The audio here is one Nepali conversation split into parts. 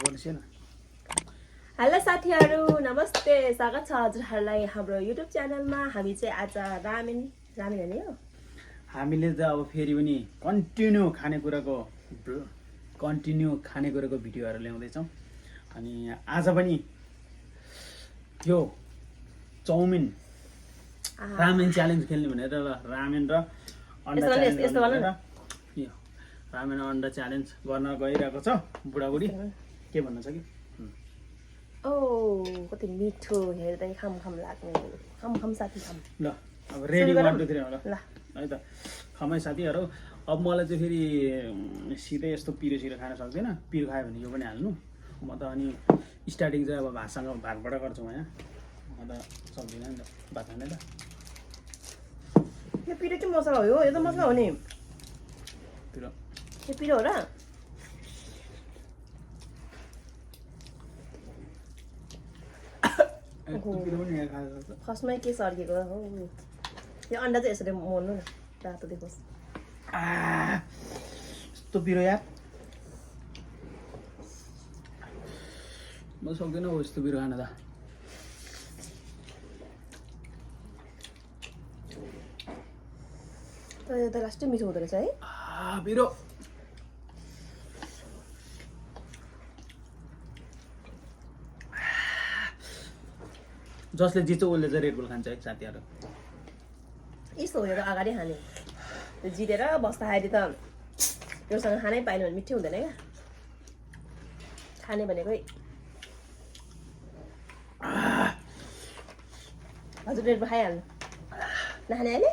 बोल्नुस् न। हेलो साथीहरू, नमस्ते, स्वागत छ हजुरहरूलाई हाम्रो युट्युब च्यानलमा। हामी चाहिँ आज रामेन हेर्ने हो। हामीले त अब फेरि पनि कन्टिन्यू खानेकुराको भिडियोहरू ल्याउँदैछौँ। अनि आज पनि यो चाउमिन रामेन च्यालेन्ज खेल्ने भनेर रामेन र अन्डा च्यालेन्ज गरेर यो रामेन अन्डा च्यालेन्ज गर्न गइरहेको छ। बुढाबुढी के भन्न छ कि ओ कति मिठो, हेर्दै खाम लाग्ने। खाम साथी खाम। ल अब रेडी 1 2 3 ल है त। खमै साथीहरू, अब मलाई चाहिँ फेरि सिधै यस्तो पिरो खान सक्दैन। पिरो खायो भने यो पनि हाल्नु। म त अनि स्टार्टिङ चाहिँ अब भातसँग भातबाट गर्छु म यहाँ। म त सक्दिनँ नि त भात खाने त। यो पिरो चाहिँ मसला हो। यो त मसला हो नि। पिरो यो पिरो हो र? फर्स्टमै के सर्केको हो। यो अन्डा चाहिँ यसरी मोल्नु न, रातो देखोस्। यस्तो पिरो यार, म सक्दिनँ हो यस्तो पिरो खान त। तर यो त लास्टै मिठो हुँदो रहेछ है। पिरो जसले जित्छ उसले चाहिँ रेड बुल खान्छ है साथीहरू। यस्तो हो, यो त अगाडि खाने। त्यो जितेर बस्दा खाइदे त योसँग खानै पाएन भने मिठै हुँदैन क्या। खाने भनेकै हजुर रेड बुल खाइहाल्नु। नखाने अहिले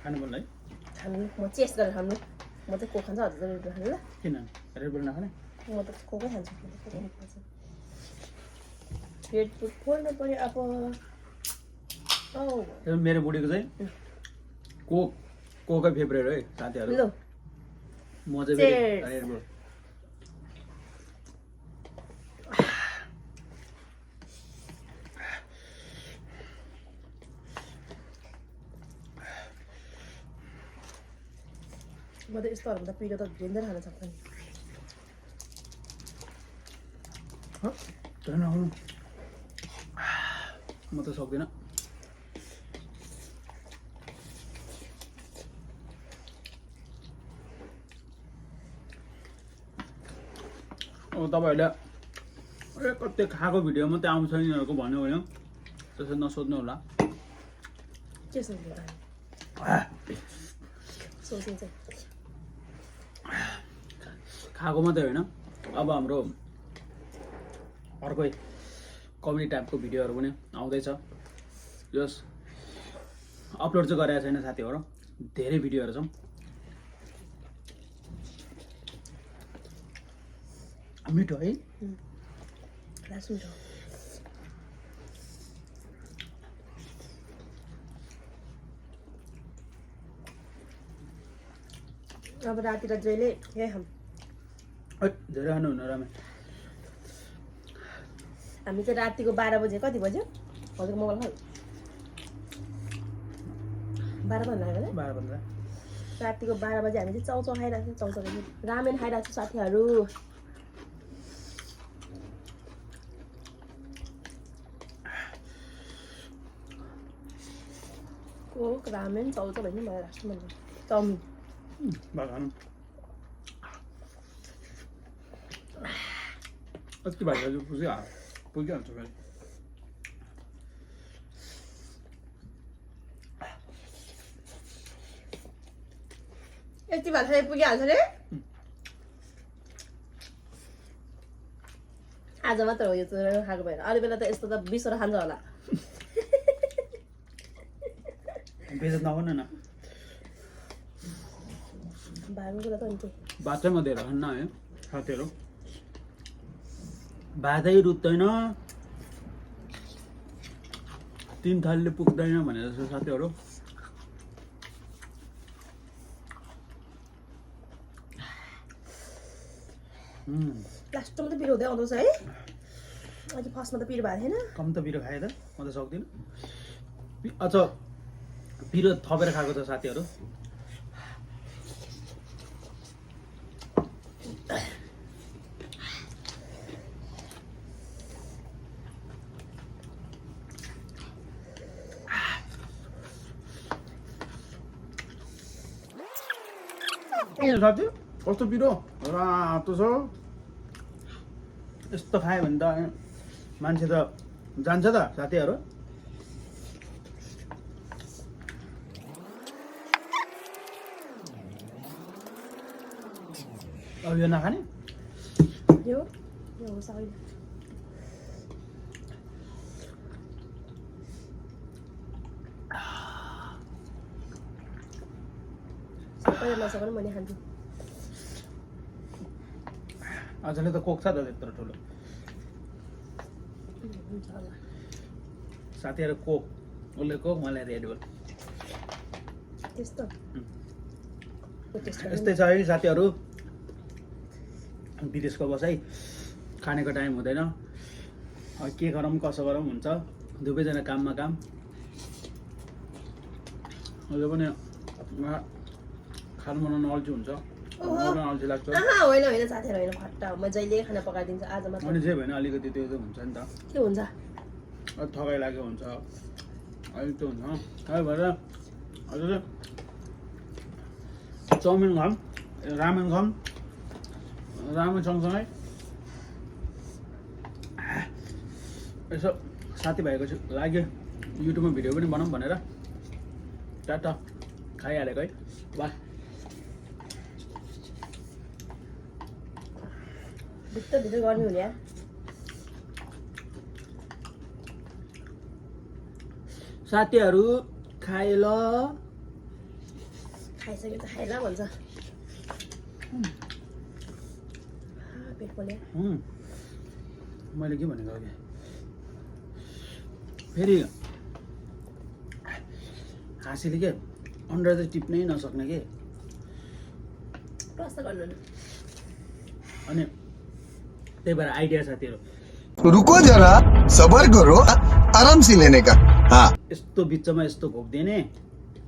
खानु पर्ने है। खानु, म चेस्ट गरेर खानु। म चाहिँ कोक खान्छ, हजुर रेड बुल खानु ल। किन रेड बुल नखाने? म त कोकै खान्छु। रेड बुल फोड्नु पर्यो अब। मेरो बुढीको चाहिँ कोकै फेभरेट है साथीहरू। ल म चाहिँ रेड बुल। म त यस्तोहरू त पिरो त झिन्दै खान सक्छ नि। म त सक्दिनँ। अब तपाईँहरूले कति खाएको भिडियो मात्रै आउँछ यिनीहरूको भन्यो भने त्यसरी नसोध्नु होला। के सोच्नु त? सोचिन्छ। खाएको मात्रै होइन, अब हाम्रो अर्कै कमेडी टाइपको भिडियोहरू पनि आउँदैछ। जस अपलोड चाहिँ गरेको छैन साथीहरू, धेरै भिडियोहरू छ। मिठो है, लास्ट मिठो। अब राति र जहिले यही खाम। धेरै खानु हुन रामे। हामी चाहिँ रातिको 12 बजे, कति बज्यो हजुर मोबाइल खाऊ? 12 भन्दा होइन, 12 बजे रातिको 12 बजे हामी चाहिँ चाउचाउ खाइरहेको छौँ। चाउचाउ रामेन खाइरहेको छौँ साथीहरू। कोक रामेन चाउचाउ भन्ने मलाई लास्ट मन पर्छ। चाउमिन खानु कति भाइ पुगिहाल्छ फेरि। यति भात खाए पुगिहाल्छ रे। आज मात्र हो यो चाहिँ खाएको भएर, अरू बेला त यस्तो त 20 वटा खान्छ होला। बेजत नभन न। भागको कुरा त अन्त भात चाहिँ म धेरै खान्न है साथीहरू। भातै रुच्दैन, 3 थालीले पुग्दैन भने जस्तो साथीहरू। लास्टमा त पिरो हुँदै आउँदो रहेछ है। अघि फर्स्टमा त पिरो भएको थिएन। कम त पिरो खाएँ त, म त सक्दिनँ। अझ पिरो थपेर खाएको छ साथीहरू। साथी कस्तो पिरो रातो छ यस्तो खायो भने त मान्छे त जान्छ त साथीहरू अब यो नखाने यो सक्दैन सबैले नसक्नु मैले खान्छु अझले त कोक छ त त्यत्रो ठुलो हुन्छ होला साथीहरू कोक उसले कोक मलाई रेड बुल त्यस्तो यस्तै छ है साथीहरू विदेशको बसाइ खानेको टाइम हुँदैन के गरौँ कसो गरौँ हुन्छ दुवैजना काममा काम अहिले पनि खानु बनाउनु अल्छी हुन्छ अल्छी लाग्छ होइन होइन साथीहरू होइन खट्टा म जहिले खाना पकाइदिन्छु आज मात्र अनि जे भएन अलिकति त्यो चाहिँ हुन्छ नि त के हुन्छ थकाइ लाग्यो हुन्छ अलिक त्यो हुन्छ है भएर हजुर चाउमिन खाऊँ रामेन खाऊँ रामेन सँगसँगै यसो साथीभाइको लागि युट्युबमा भिडियो पनि बनाऊँ भनेर टाटा खाइहालेको है बाई भित्र गर्नु हुने यार साथीहरू खाए ल खाइसके त खाएला भन्छ पेट पोल्यो मैले के भनेको अघि फेरि हाँसीले के अन्डा चाहिँ टिप्नै नसक्ने के प्रश्न गर्नु न अनि त्यही भएर आइडिया साथीहरू रुको जरा सबर करो आराम से लेने का हाँ यस्तो बिचमा यस्तो घोप्दिने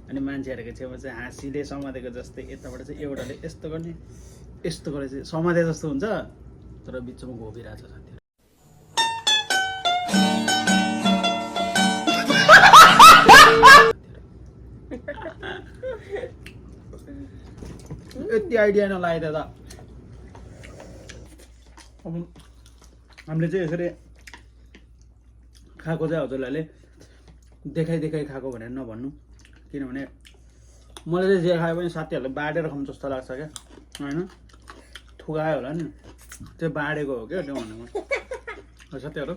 अनि मान्छेहरूको छेउमा चाहिँ हाँसीले समातेको जस्तै यताबाट चाहिँ एउटाले यस्तो गर्ने यस्तो गरेर चाहिँ समाते जस्तो हुन्छ तर बिचमा घोपिरहेको छ साथीहरू यति आइडिया नलागेर त अब हामीले चाहिँ यसरी खाएको चाहिँ हजुरहरूले देखाइ खाएको भनेर नभन्नु किनभने मैले चाहिँ जे खायो भने साथीहरूले बाँडेर खाउँ जस्तो लाग्छ क्या होइन थुगायो होला नि त्यो बाँडेको हो क्या त्यो भनेको साथीहरू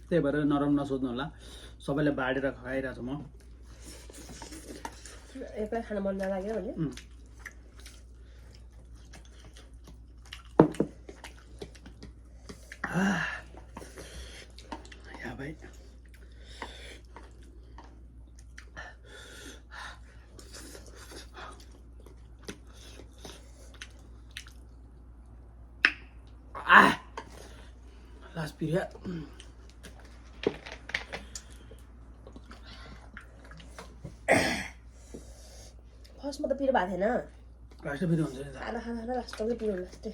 त्यही भएर नरम नसोध्नु होला सबैले बाँडेर खाइरहेको छु म एक्लै खान मन नलाग्यो भने या भाइ लास्ट पिरियड फर्स्टमा त पिरो भएको थिएन लास्टै फेरि हुन्छ नि त खाना खाना लास्टमा पिरो लास्टै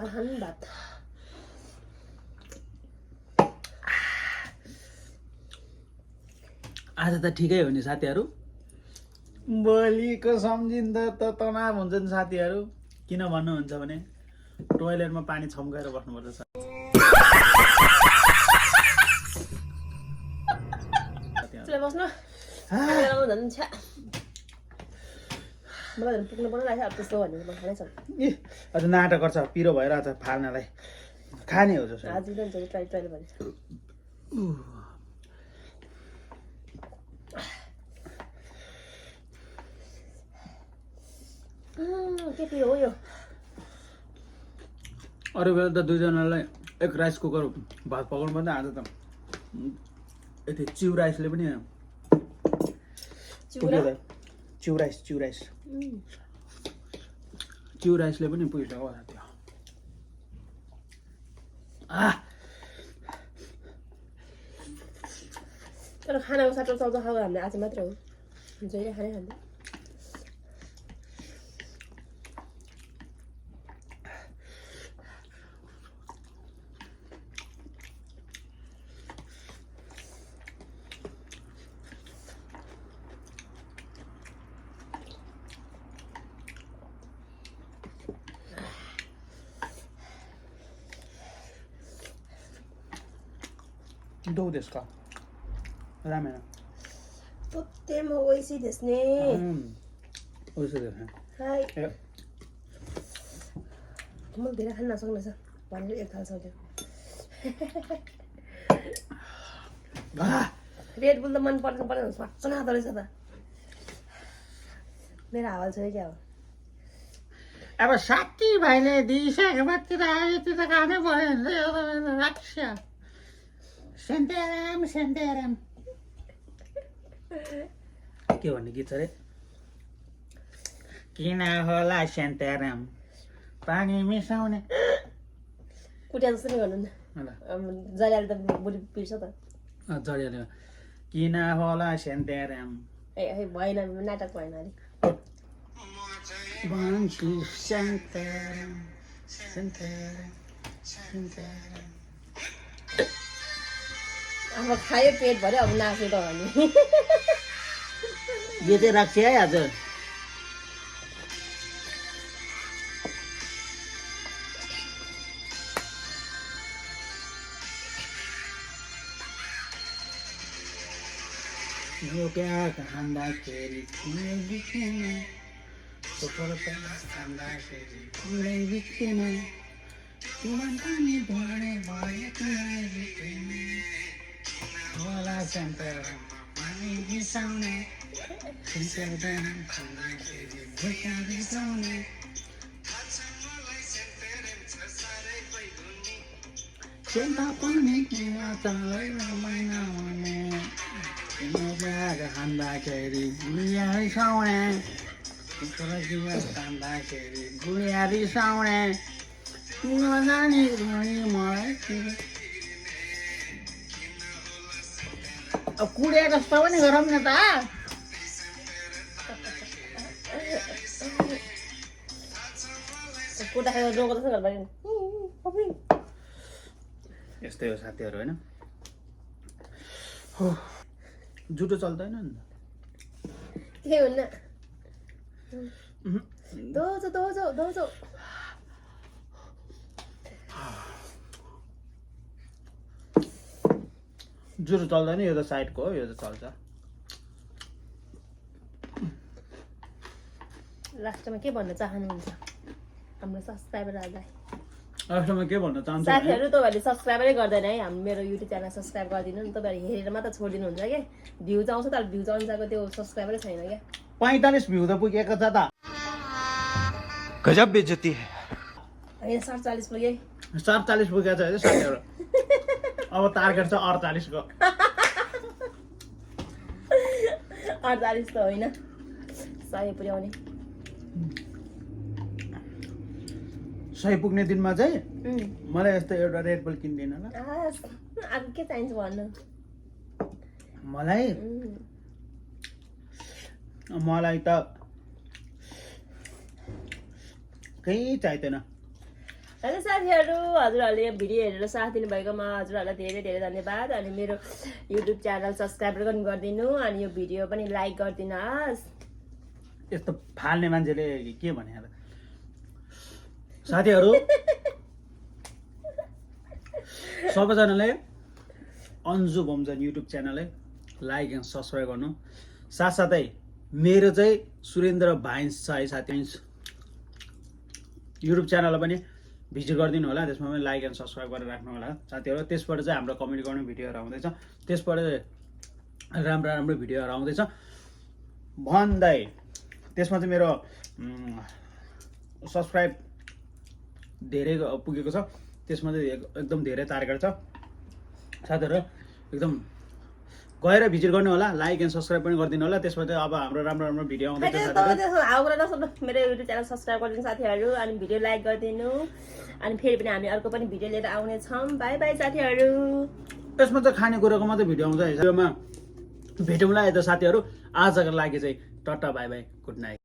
खानु भात आज त ठिकै हो नि साथीहरू भोलिको सम्झिँदा त तनाव हुन्छ नि साथीहरू किन भन्नुहुन्छ भने टोयलेटमा पानी छम्काएर बस्नुपर्छ बस्नु झन् छ्या मलाई झन् पुग्नु पनि लाग्छ अब त्यस्तो भनेर म खानै सक्छु ए अझ नाटक गर्छ पिरो भइरहेछ फाल्नलाई खाने हो जस्तो आज हुन्छ ट्राई ट्राई भने के पिरो हो यो अरू बेला त दुईजनालाई एक राइस कुकर भात पकाउनु पर्दा आज त यति चिउ राइसले पनि चिउ राइसले पनि पुगिसक्यो साथी तर खानाको साटो चल्छ खाएको हामीले आज मात्र हो जहिले खानै खान्छ どうですかラーメンとっても美味しいですね。美味しいですねはい。え म धेरै खान नसक्ने छ भनेर एक थाल सक्यो। रेड बुल त मन पर्दैन पर्दैन स्वाच्छ खाँदो रहेछ त। मेरो हावा छ क्या हो। अब साथीभाइले दिइसकेपछि त यति त खानै पर्यो नि त राख्छ सेन्तेराम सेन्तेराम के भन्ने गीत छ रे किन होला सेन्तेराम पानी मिसाउने कुटिया जस्तो नि गर्नु ल न जलियाले त बुढी पिर्छ त। जडियाले किन होला सेन्तेराम ए भएन नाटक भएन अरे। भन्छु सेन्तेराम सेन्तेराम सेन्तेराम अब खायो पेट भऱ्यो अब नाच्यो त भने। यो चाहिँ राख्छ है आज यो प्यार खाँदाखेरि कुनै बित्दैन सफलता खाँदाखेरि कुनै बित्दैन तिमीलाई पनि धेरै भयो कुनै बित्दैन होला सेन्तेराम पानी मिसाउने सेन्तेराम खाँदाखेरि भुइँमा बिसाउने सेन्ता पनि किन चालै महिना हुने प्यार खाँदाखेरि गुलिया रिसाउने खाँदाखेरि गुलिया रिसाउने जाने मलाई अब कुडिया जस्तो पनि गरौँ न त कुटा खाएर रोको जस्तो घर यस्तै हो साथीहरू होइन हो जुटो चल्दैन नि के हुन्न दोजो दोजो दोजो जुटो चल्दैन यो त साइडको हो यो त चल्छ लास्टमा के भन्न चाहनुहुन्छ हाम्रो सब्सक्राइबरहरूलाई? लास्टमा के भन्न चाहन्छु साथीहरू तपाईँहरूले सब्सक्राइबरै गर्दैन है हाम्रो मेरो युट्युब च्यानल सब्सक्राइब गरिदिनु नि। तपाईँहरू हेरेर मात्र छोडिदिनुहुन्छ क्या भ्युज आउँछ तर भ्युज अनुसारको त्यो सब्सक्राइबरै छैन क्या। 45 भ्यू त पुगेको छ त गजब बेइज्जती है होइन 47 पुगे 47 पुगेको छ है साथीहरू अब टार्गेट छ 48 को 48 त होइन 100 पुर्याउने 100 पुग्ने दिनमा चाहिँ मलाई यस्तो एउटा रेड बुल किन्दिन ल अब के चाहिन्छ भन्नु मलाई मलाई त केही चाहिँदैन। होइन साथीहरू हजुरहरूले यो भिडियो हेरेर साथ दिनुभएकोमा हजुरहरूलाई धेरै धेरै धन्यवाद। अनि मेरो युट्युब च्यानल सब्सक्राइब पनि गरिदिनु अनि यो भिडियो पनि लाइक गरिदिनुहोस्। यस्तो फाल्ने मान्छेले के भने र साथीहरू सबैजनाले अन्जु भोमजन युट्युब च्यानललाई लाइक एन्ड सब्सक्राइब गर्नु साथसाथै मेरो चाहिँ सुरेन्द्र भाइन्स छ है साथी युट्युब च्यानललाई पनि भिजिट गरिदिनु होला त्यसमा पनि लाइक एन्ड सब्सक्राइब गरेर राख्नु होला साथीहरू। त्यसबाट चाहिँ हाम्रो कमेडी गर्ने भिडियोहरू आउँदैछ त्यसबाट राम्रो राम्रो भिडियोहरू आउँदैछ भन्दै त्यसमा चाहिँ मेरो सब्सक्राइब धेरै पुगेको छ त्यसमा चाहिँ एकदम धेरै टार्गेट छ साथीहरू एकदम गएर भिजिट गर्नु होला लाइक एन्ड सब्सक्राइब पनि गरिदिनु होला त्यसमा चाहिँ अब हाम्रो राम्रो राम्रो भिडियो आउँदैछ मेरो युट्युब च्यानल सब्सक्राइब गरिदिनु साथीहरू अनि भिडियो लाइक गरिदिनु अनि फेरि पनि हामी अर्को पनि भिडियो लिएर आउनेछौँ। बाई बाई साथीहरू। त्यसमा चाहिँ खानेकुराको मात्रै भिडियो आउँछ भिडियोमा भेटौँला है त साथीहरू। आजको लागि चाहिँ tata bye by good night.